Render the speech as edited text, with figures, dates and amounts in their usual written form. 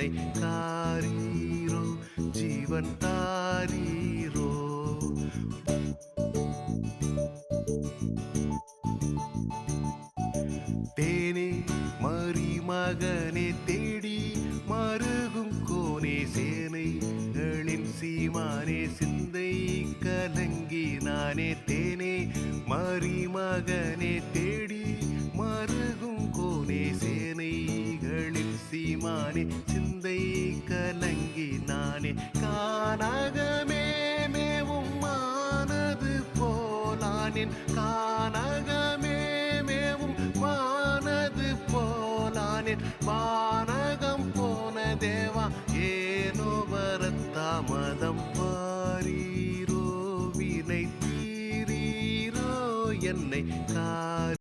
என்னை காரீரோ ஜீவன் தாரீரோ. தேனே மரிமகனே தேடி மருகும் கோனே சேனைகளின் சீமானே சிந்தை கலங்கி நானே. தேனே மரிமகனே தேடி மருகும் கோனே சேனைகளின் சீமானே சிந்தை கலங்கி நானே. கானகமே மேவும் மானது போலானேன் கானகமே மேவும் மானது போலானேன்